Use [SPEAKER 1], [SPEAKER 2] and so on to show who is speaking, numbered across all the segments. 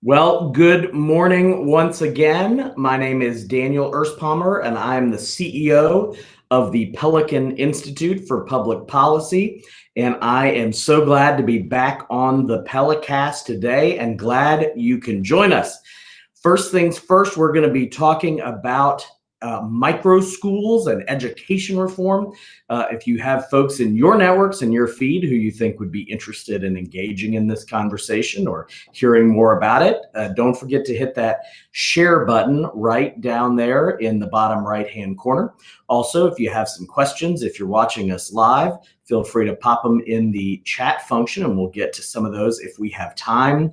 [SPEAKER 1] Well, good morning once again. My name is Daniel Erspalmer, and I'm the CEO of the Pelican Institute for Public Policy. And I am so glad to be back on the Pelicast today and glad you can join us. First things first, we're going to be talking about micro schools and education reform. If you have folks in your networks and your feed who you think would be interested in engaging in this conversation or hearing more about it, don't forget to hit that share button right down there in the bottom right-hand corner. Also, if you have some questions, if you're watching us live, feel free to pop them in the chat function and we'll get to some of those if we have time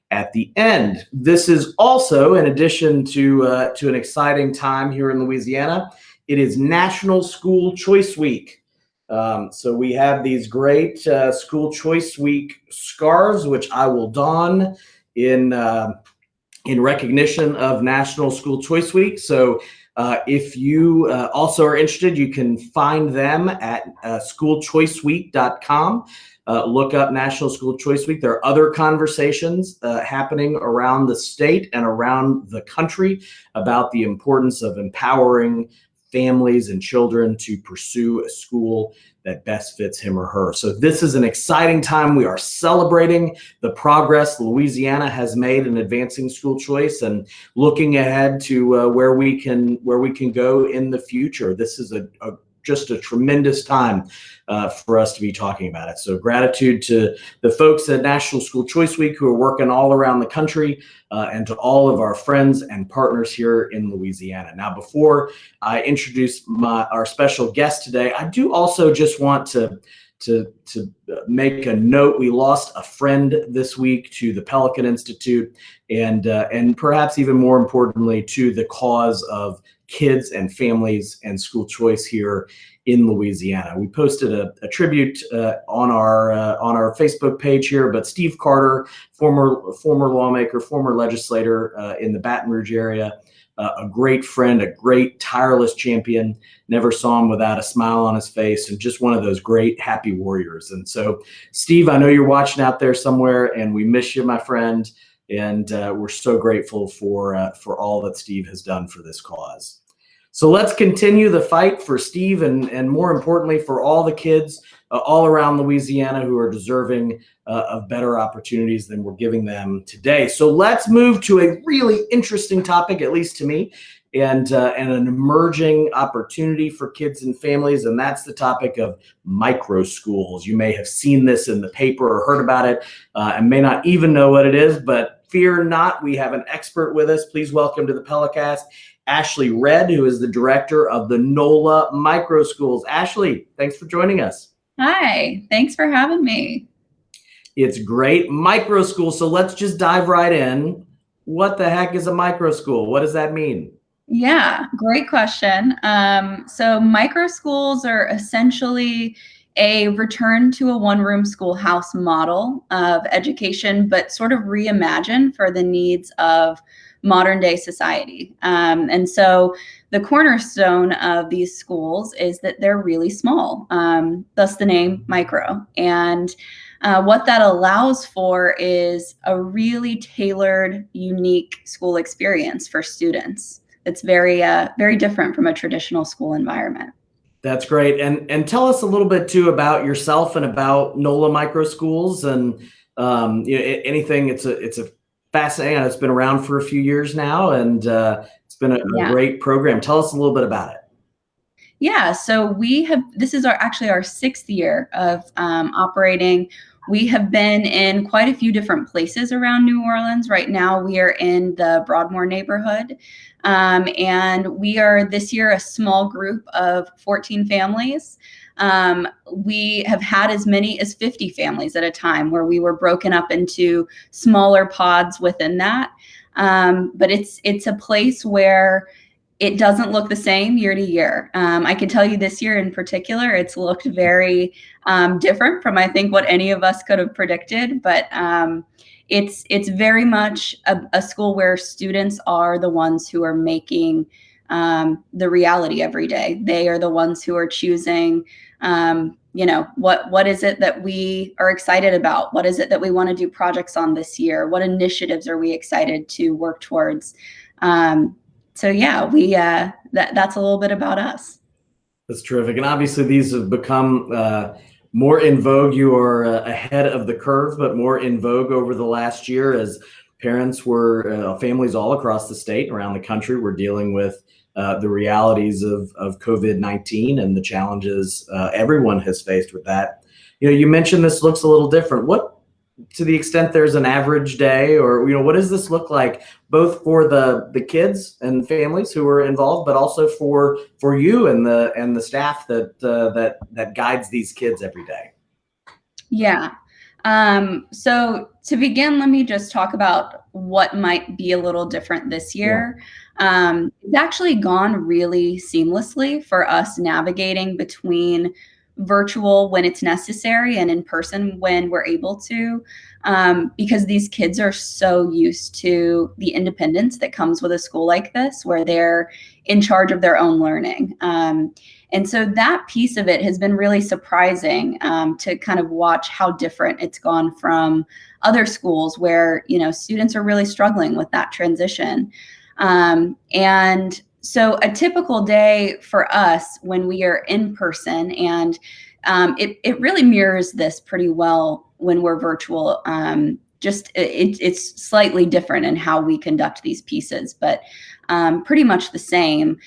[SPEAKER 1] at the end. This is also, in addition to an exciting time here in Louisiana, it is National School Choice Week. So we have these great School Choice Week scarves, which I will don in recognition of National School Choice Week. So if you also are interested, you can find them at schoolchoiceweek.com. Look up National School Choice Week. There are other conversations happening around the state and around the country about the importance of empowering families and children to pursue a school that best fits him or her. So this is an exciting time. We are celebrating the progress Louisiana has made in advancing school choice and looking ahead to where we can go in the future. This is just a tremendous time for us to be talking about it. So gratitude to the folks at National School Choice Week who are working all around the country and to all of our friends and partners here in Louisiana. Now, before I introduce our special guest today, I do also just want to make a note. We lost a friend this week to the Pelican Institute and perhaps even more importantly to the cause of kids and families and school choice here in Louisiana. We posted a tribute on our Facebook page here, but Steve Carter, former lawmaker, former legislator in the Baton Rouge area, a great friend, a great tireless champion, never saw him without a smile on his face, and just one of those great happy warriors. And so, Steve, I know you're watching out there somewhere, and we miss you, my friend. And we're so grateful for all that Steve has done for this cause. So let's continue the fight for Steve and more importantly, for all the kids all around Louisiana who are deserving of better opportunities than we're giving them today. So let's move to a really interesting topic, at least to me, and an emerging opportunity for kids and families, and that's the topic of micro schools. You may have seen this in the paper or heard about it and may not even know what it is, but fear not, we have an expert with us. Please welcome to the Pelicast, Ashley Redd, who is the director of the NOLA Micro Schools. Ashley, thanks for joining us.
[SPEAKER 2] Hi, thanks for having me.
[SPEAKER 1] It's great. Micro school. So let's just dive right in. What the heck is a micro school? What does that mean?
[SPEAKER 2] Yeah, great question. So micro schools are essentially a return to a one-room schoolhouse model of education, but sort of reimagined for the needs of modern day society. And so the cornerstone of these schools is that they're really small, thus the name micro. And what that allows for is a really tailored, unique school experience for students. It's very different from a traditional school environment.
[SPEAKER 1] That's great. And tell us a little bit too about yourself and about NOLA Micro Schools and anything. It's a fascinating. It's been around for a few years now, and it's been a great program. Tell us a little bit about it.
[SPEAKER 2] Yeah, so this is actually our 6th year of operating. We have been in quite a few different places around New Orleans. Right now, we are in the Broadmoor neighborhood. And we are this year a small group of 14 families. We have had as many as 50 families at a time where we were broken up into smaller pods within that. But it's a place where it doesn't look the same year to year. I can tell you this year in particular, it's looked very different from I think what any of us could have predicted. But it's very much a school where students are the ones who are making the reality every day. They are the ones who are choosing what is it that we are excited about? What is it that we want to do projects on this year? What initiatives are we excited to work towards? So yeah, that's a little bit about us.
[SPEAKER 1] That's terrific. And obviously these have become more in vogue. You are ahead of the curve, but more in vogue over the last year as parents families all across the state, around the country, were dealing with the realities of COVID-19 and the challenges everyone has faced with that. You mentioned this looks a little different. What, to the extent there's an average day, or what does this look like, both for the kids and families who are involved, but also for you and the staff that guides these kids every day?
[SPEAKER 2] Yeah. So to begin, let me just talk about what might be a little different this year. Yeah. It's actually gone really seamlessly for us, navigating between virtual when it's necessary and in person when we're able to, because these kids are so used to the independence that comes with a school like this, where they're in charge of their own learning. And so that piece of it has been really surprising, to kind of watch how different it's gone from other schools where, students are really struggling with that transition. And so a typical day for us when we are in person, and it really mirrors this pretty well when we're virtual. It's slightly different in how we conduct these pieces, but pretty much the same.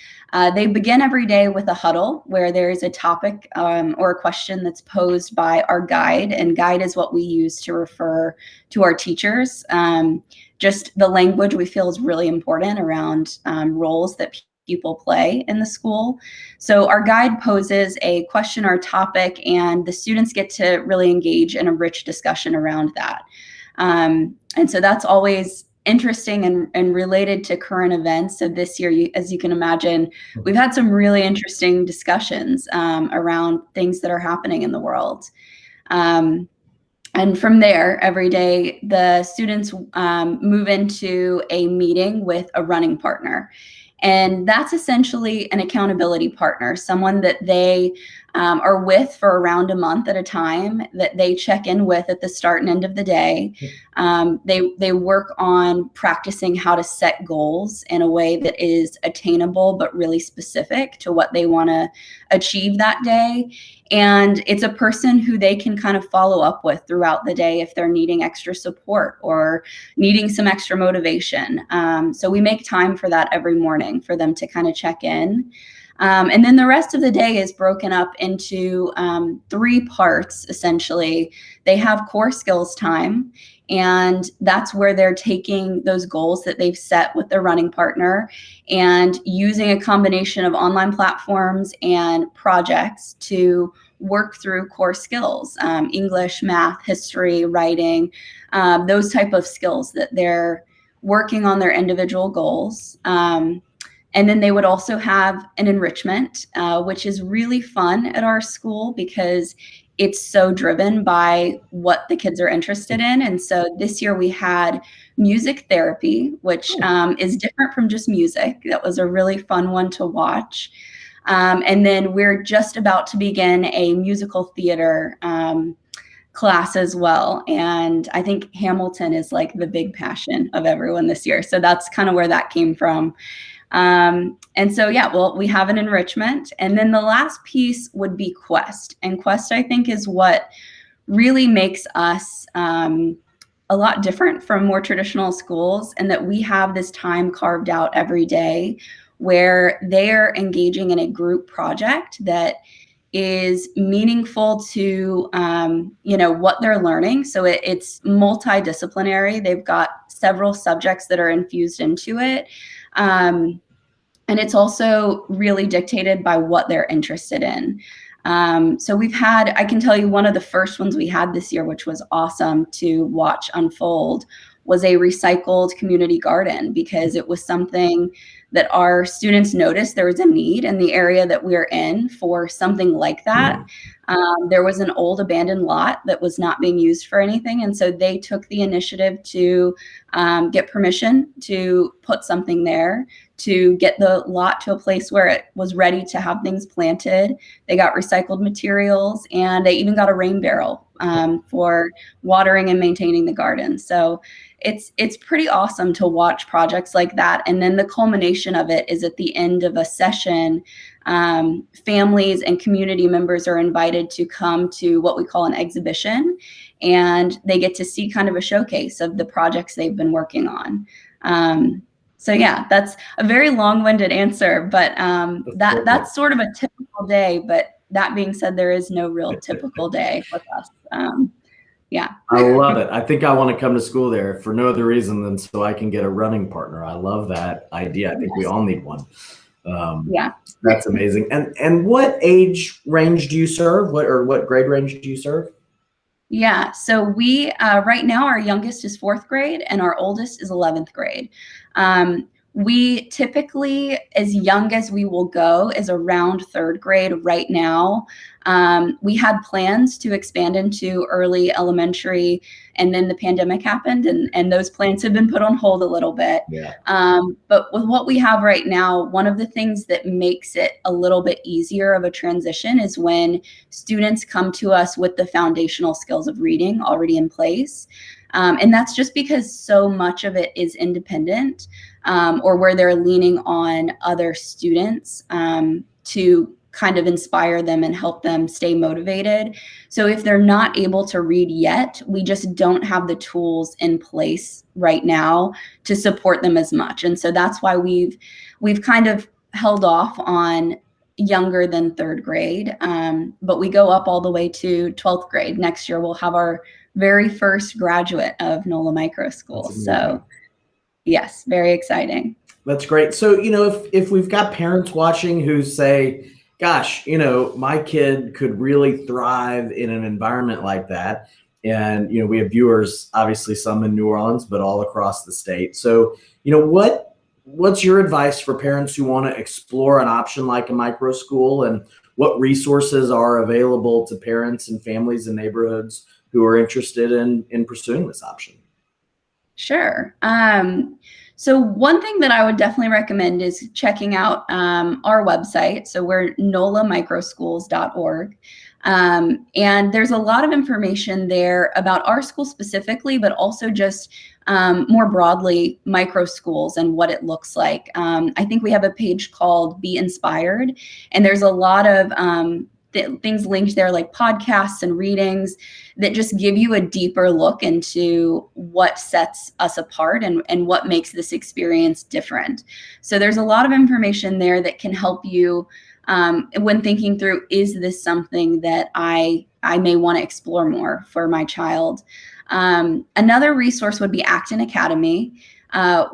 [SPEAKER 2] They begin every day with a huddle where there is a topic or a question that's posed by our guide, and guide is what we use to refer to our teachers. Just the language we feel is really important around roles that people play in the school. So our guide poses a question or topic, and the students get to really engage in a rich discussion around that. And so that's always interesting and related to current events. So this year, as you can imagine, we've had some really interesting discussions around things that are happening in the world. And from there, every day, the students move into a meeting with a running partner. And that's essentially an accountability partner, someone that they are with for around a month at a time, that they check in with at the start and end of the day. They work on practicing how to set goals in a way that is attainable, but really specific to what they want to achieve that day. And it's a person who they can kind of follow up with throughout the day if they're needing extra support or needing some extra motivation. So we make time for that every morning for them to kind of check in. And then the rest of the day is broken up into 3 parts, essentially. They have core skills time, and that's where they're taking those goals that they've set with their running partner and using a combination of online platforms and projects to work through core skills, English, math, history, writing, those type of skills that they're working on their individual goals. And then they would also have an enrichment, which is really fun at our school because it's so driven by what the kids are interested in. And so this year we had music therapy, which is different from just music. That was a really fun one to watch. And then we're just about to begin a musical theater class as well. And I think Hamilton is like the big passion of everyone this year. So that's kind of where that came from. And so, yeah, well, we have an enrichment. And then the last piece would be Quest. And Quest, I think, is what really makes us a lot different from more traditional schools, and that we have this time carved out every day where they're engaging in a group project that is meaningful to, what they're learning. So it's multidisciplinary. They've got several subjects that are infused into it. And it's also really dictated by what they're interested in. So I can tell you one of the first ones we had this year, which was awesome to watch unfold, was a recycled community garden, because it was something that our students noticed there was a need in the area that we're in for something like that. There was an old abandoned lot that was not being used for anything. And so they took the initiative to get permission to put something there to get the lot to a place where it was ready to have things planted. They got recycled materials, and they even got a rain barrel for watering and maintaining the garden. So it's pretty awesome to watch projects like that. And then the culmination of it is at the end of a session, families and community members are invited to come to what we call an exhibition, and they get to see kind of a showcase of the projects they've been working on. So yeah, that's a very long-winded answer, but that's sort of a typical day. But that being said, there is no real typical day with us. Yeah.
[SPEAKER 1] I love it. I think I want to come to school there for no other reason than so I can get a running partner. I love that idea. I think we all need one.
[SPEAKER 2] Yeah.
[SPEAKER 1] That's amazing. And what age range do you serve? What grade range do you serve?
[SPEAKER 2] Yeah, so we right now our youngest is 4th grade and our oldest is 11th grade. We typically, as young as we will go, is around 3rd grade right now. We had plans to expand into early elementary, and then the pandemic happened, and those plans have been put on hold a little bit.
[SPEAKER 1] Yeah.
[SPEAKER 2] But with what we have right now, one of the things that makes it a little bit easier of a transition is when students come to us with the foundational skills of reading already in place. And that's just because so much of it is independent, or where they're leaning on other students to kind of inspire them and help them stay motivated. So if they're not able to read yet, we just don't have the tools in place right now to support them as much. And so that's why we've kind of held off on younger than 3rd grade, but we go up all the way to 12th grade. Next year, we'll have our very first graduate of NOLA Micro School. So yes, very exciting.
[SPEAKER 1] That's great. So, if we've got parents watching who say, gosh, my kid could really thrive in an environment like that. And, we have viewers, obviously some in New Orleans, but all across the state. So, what's your advice for parents who want to explore an option like a micro school, and what resources are available to parents and families in neighborhoods who are interested in pursuing this option?
[SPEAKER 2] Sure. So one thing that I would definitely recommend is checking out our website. So we're nolamicroschools.org. And there's a lot of information there about our school specifically, but also just more broadly micro schools and what it looks like. I think we have a page called Be Inspired, and there's a lot of things linked there, like podcasts and readings that just give you a deeper look into what sets us apart and what makes this experience different. So there's a lot of information there that can help you when thinking through, is this something that I may want to explore more for my child? Another resource would be Acton Academy.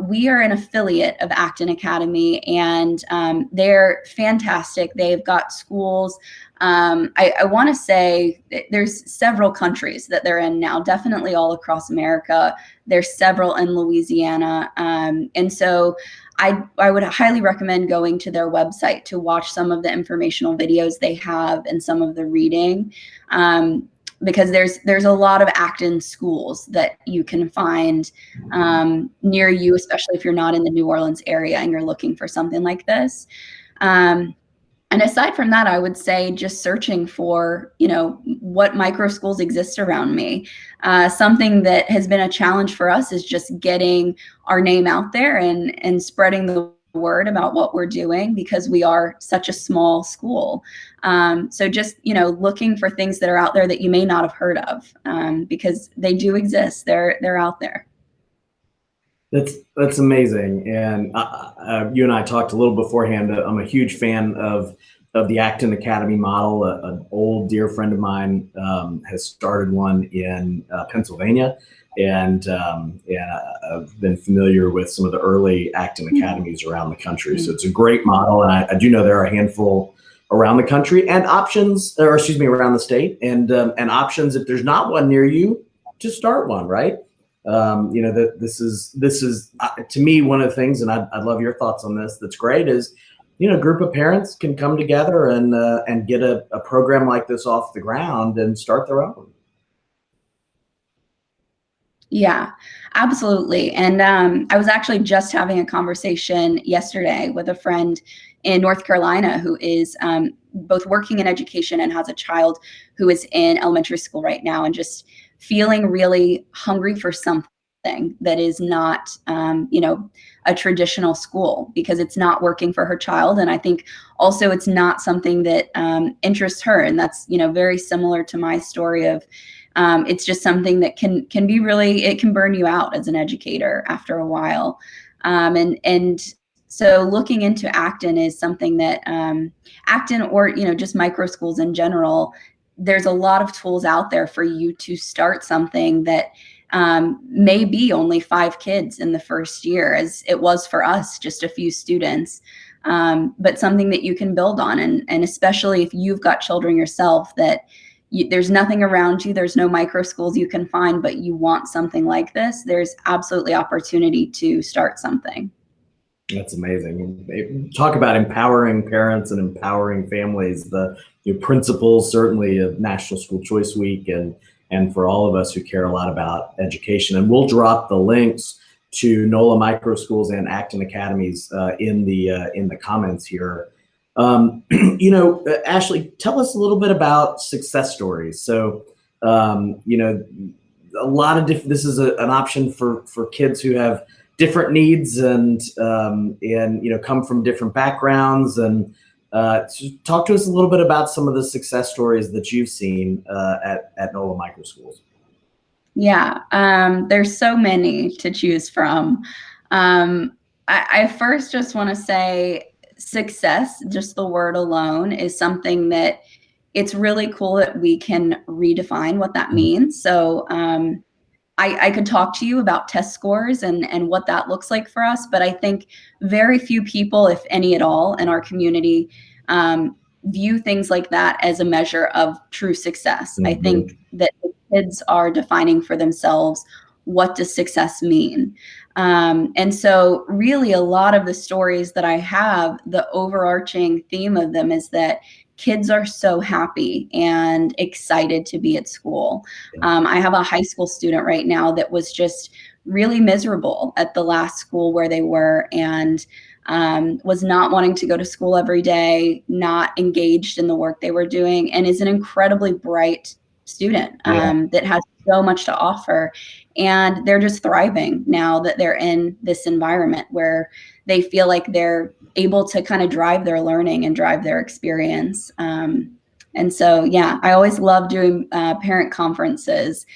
[SPEAKER 2] We are an affiliate of Acton Academy, and they're fantastic. They've got schools. I want to say there's several countries that they're in now, definitely all across America. There's several in Louisiana. And so I would highly recommend going to their website to watch some of the informational videos they have and some of the reading. Because there's a lot of Acton schools that you can find near you, especially if you're not in the New Orleans area and you're looking for something like this. And aside from that, I would say just searching for, what micro schools exist around me. Something that has been a challenge for us is just getting our name out there and spreading the word about what we're doing, because we are such a small school. So just, looking for things that are out there that you may not have heard of, because they do exist. They're out there.
[SPEAKER 1] That's amazing. And you and I talked a little beforehand. I'm a huge fan of the Acton Academy model. An old dear friend of mine has started one in Pennsylvania. And I've been familiar with some of the early Acton Academies around the country. So it's a great model. And I do know there are a handful around the country and around the state, and options if there's not one near you, to start one, right? This is to me one of the things, and I'd love your thoughts on this. That's great is, a group of parents can come together and get a program like this off the ground and start their own.
[SPEAKER 2] Yeah, absolutely. And I was actually just having a conversation yesterday with a friend in North Carolina who is both working in education and has a child who is in elementary school right now, and just feeling really hungry for something that is not, a traditional school, because it's not working for her child. And I think also it's not something that interests her. And that's, very similar to my story of, it's just something that can be really, it can burn you out as an educator after a while. And so looking into Acton is something that Acton, or just micro schools in general, there's a lot of tools out there for you to start something that may be only 5 kids in the first year, as it was for us, just a few students, but something that you can build on. And especially if you've got children yourself, that there's nothing around you, there's no micro schools you can find, but you want something like this, there's absolutely opportunity to start something.
[SPEAKER 1] That's amazing. Talk about empowering parents and empowering families. The principles, certainly, of National School Choice Week, and for all of us who care a lot about education. And we'll drop the links to NOLA micro schools and Acton Academies in the comments here. Ashley, tell us a little bit about success stories. So, a lot of this is an option for kids who have different needs and come from different backgrounds. And talk to us a little bit about some of the success stories that you've seen at NOLA micro schools.
[SPEAKER 2] Yeah, there's so many to choose from. I first just want to say success, just the word alone, is something that it's really cool that we can redefine what that means. So I could talk to you about test scores and what that looks like for us, but I think very few people, if any at all, in our community view things like that as a measure of true success. I think that the kids are defining for themselves, what does success mean? And so really a lot of the stories that I have, the overarching theme of them is that kids are so happy and excited to be at school. I have a high school student right now that was just really miserable at the last school where they were, and was not wanting to go to school every day, not engaged in the work they were doing, and is an incredibly bright student that has so much to offer. And they're just thriving now that they're in this environment where they feel like they're able to kind of drive their learning and drive their experience. And so, yeah, I always love doing parent conferences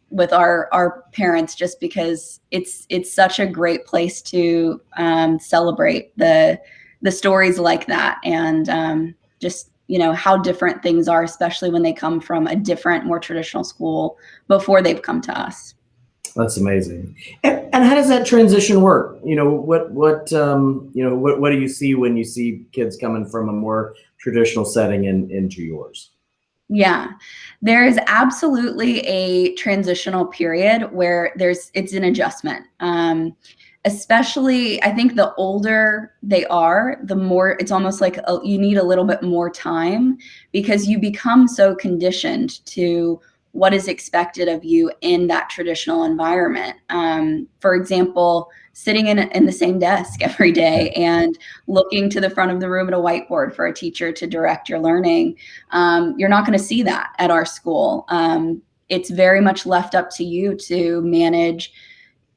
[SPEAKER 2] with our parents, just because it's such a great place to celebrate the stories like that, and just how different things are, especially when they come from a different, more traditional school before they've come to us.
[SPEAKER 1] That's amazing. And how does that transition work? What do you see when you see kids coming from a more traditional setting into yours?
[SPEAKER 2] Yeah, there is absolutely a transitional period where it's an adjustment. Especially, I think the older they are, the more it's almost like you need a little bit more time, because you become so conditioned to what is expected of you in that traditional environment. For example, sitting in the same desk every day and looking to the front of the room at a whiteboard for a teacher to direct your learning. You're not going to see that at our school. It's very much left up to you to manage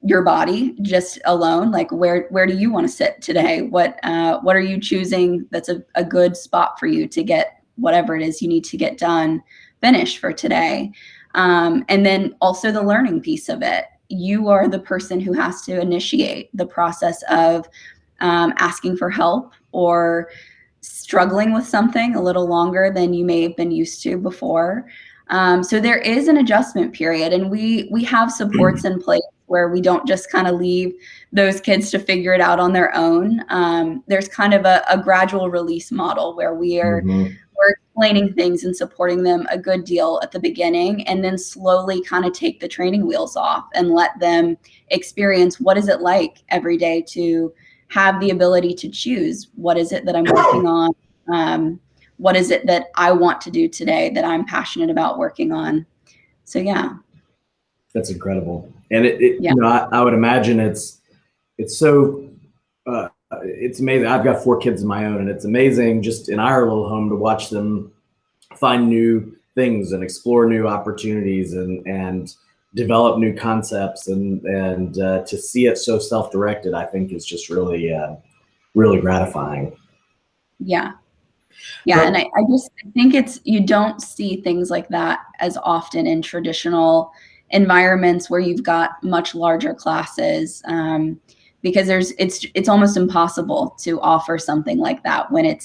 [SPEAKER 2] your body just alone. Like, where do you want to sit today? What are you choosing that's a good spot for you to get whatever it is you need to get done, finished for today? And then also the learning piece of it. You are the person who has to initiate the process of asking for help or struggling with something a little longer than you may have been used to before. So there is an adjustment period, and we have supports in place where we don't just kind of leave those kids to figure it out on their own. There's kind of a gradual release model where we're explaining things and supporting them a good deal at the beginning, and then slowly kind of take the training wheels off and let them experience what is it like every day to have the ability to choose, what is it that I'm working on? What is it that I want to do today that I'm passionate about working on? So, yeah.
[SPEAKER 1] That's incredible. And
[SPEAKER 2] Yeah.
[SPEAKER 1] I would imagine it's so, it's amazing. I've got 4 kids of my own, and it's amazing just in our little home to watch them find new things and explore new opportunities and develop new concepts, and to see it so self-directed, I think is just really, really gratifying.
[SPEAKER 2] Yeah. Yeah. And I think you don't see things like that as often in traditional environments where you've got much larger classes, because it's almost impossible to offer something like that when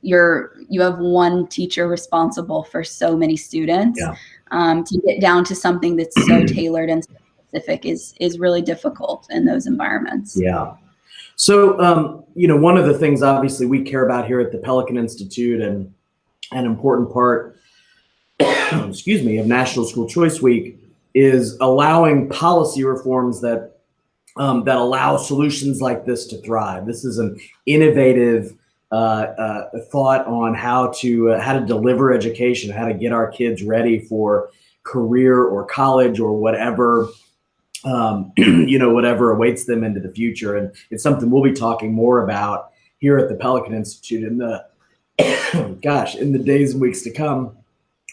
[SPEAKER 2] you have one teacher responsible for so many students.
[SPEAKER 1] Yeah.
[SPEAKER 2] To get down to something that's so tailored and specific is really difficult in those environments.
[SPEAKER 1] Yeah. So, one of the things obviously we care about here at the Pelican Institute, and an important part, excuse me, of National School Choice Week is allowing policy reforms that allow solutions like this to thrive. This is an innovative thought on how to deliver education, how to get our kids ready for career or college or whatever. Whatever awaits them into the future. And it's something we'll be talking more about here at the Pelican Institute in the, in the days and weeks to come.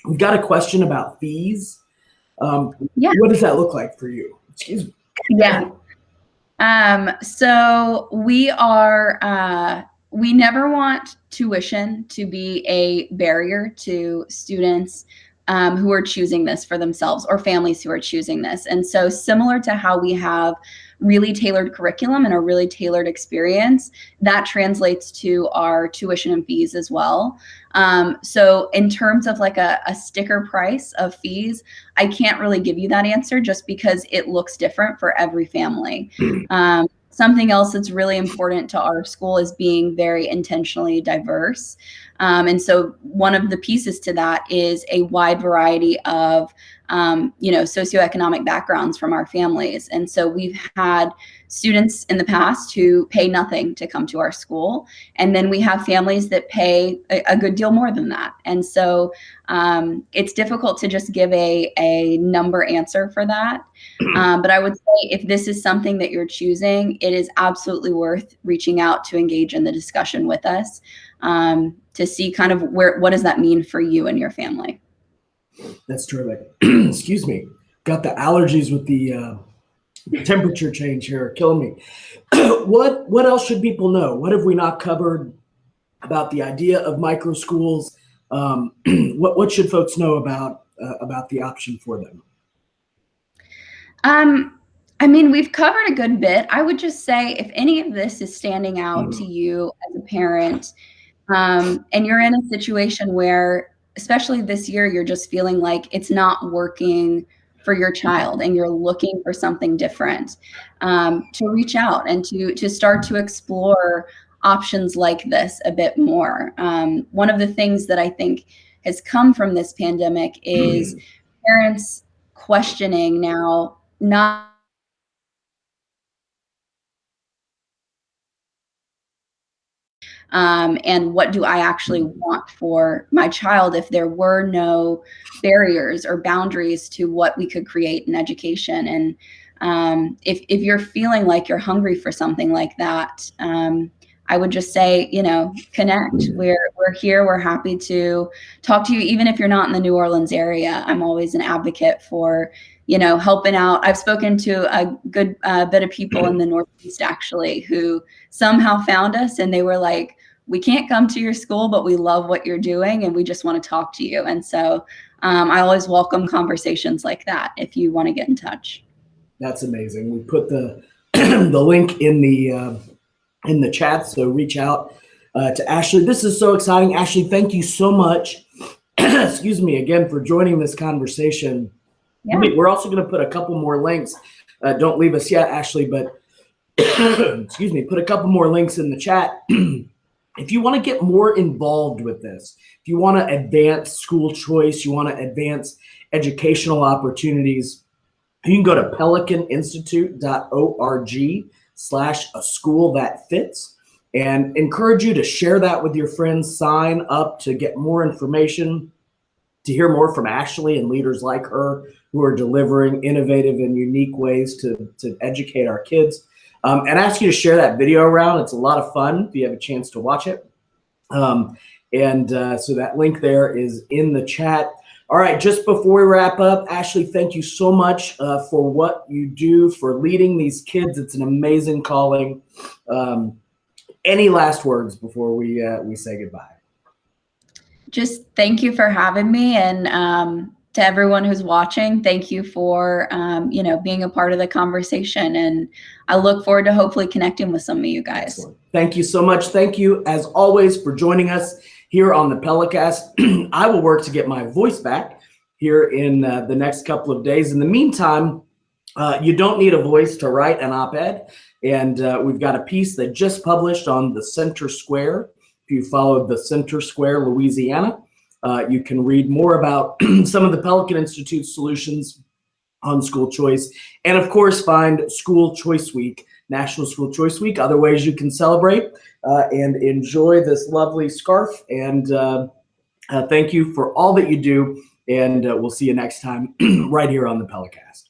[SPEAKER 1] We've got a question about fees.
[SPEAKER 2] Yeah.
[SPEAKER 1] What does that look like for you? Excuse me.
[SPEAKER 2] Yeah. So we never want tuition to be a barrier to students who are choosing this for themselves, or families who are choosing this. And so, similar to how we have really tailored curriculum and a really tailored experience, that translates to our tuition and fees as well. So in terms of like a sticker price of fees, I can't really give you that answer just because it looks different for every family. Something else that's really important to our school is being very intentionally diverse. And so one of the pieces to that is a wide variety of, socioeconomic backgrounds from our families. And so we've had students in the past who pay nothing to come to our school. And then we have families that pay a good deal more than that. And so it's difficult to just give a number answer for that. But I would say if this is something that you're choosing, it is absolutely worth reaching out to engage in the discussion with us, to see kind of what does that mean for you and your family.
[SPEAKER 1] That's terrific. Excuse me. Got the allergies with the temperature change here, killing me. What else should people know? What have we not covered about the idea of micro schools? What should folks know about the option for them?
[SPEAKER 2] I mean, we've covered a good bit. I would just say if any of this is standing out to you as a parent, and you're in a situation where, especially this year, you're just feeling like it's not working for your child and you're looking for something different, to reach out and to start to explore options like this a bit more. One of the things that I think has come from this pandemic is parents questioning now, not and what do I actually want for my child if there were no barriers or boundaries to what we could create in education. And if you're feeling like you're hungry for something like that, I would just say, connect. We're here. We're happy to talk to you, even if you're not in the New Orleans area. I'm always an advocate for, helping out. I've spoken to a good bit of people in the Northeast, actually, who somehow found us and they were like, we can't come to your school, but we love what you're doing and we just want to talk to you. And so I always welcome conversations like that if you want to get in touch.
[SPEAKER 1] That's amazing. We put the the link in the chat, so reach out to Ashley. This is so exciting. Ashley, thank you so much. Excuse me again for joining this conversation.
[SPEAKER 2] Yeah.
[SPEAKER 1] We're also going to put a couple more links. Don't leave us yet, Ashley, but excuse me, put a couple more links in the chat. If you want to get more involved with this, if you want to advance school choice, you want to advance educational opportunities, you can go to pelicaninstitute.org/a-school-that-fits, and encourage you to share that with your friends, sign up to get more information. to hear more from Ashley and leaders like her who are delivering innovative and unique ways to educate our kids. And ask you to share that video around. It's a lot of fun if you have a chance to watch it. So that link there is in the chat. All right, just before we wrap up, Ashley, thank you so much for what you do, for leading these kids. It's an amazing calling. Any last words before we say goodbye?
[SPEAKER 2] Just thank you for having me, and to everyone who's watching, thank you for being a part of the conversation. And I look forward to hopefully connecting with some of you guys.
[SPEAKER 1] Excellent. Thank you so much. Thank you, as always, for joining us here on the Pelicast. I will work to get my voice back here in the next couple of days. In the meantime, you don't need a voice to write an op-ed. And we've got a piece that just published on the Center Square. If you followed the Center Square, Louisiana, you can read more about some of the Pelican Institute solutions on school choice. And of course, find School Choice Week, National School Choice Week, other ways you can celebrate and enjoy this lovely scarf. And thank you for all that you do. And we'll see you next time right here on the Pelicast.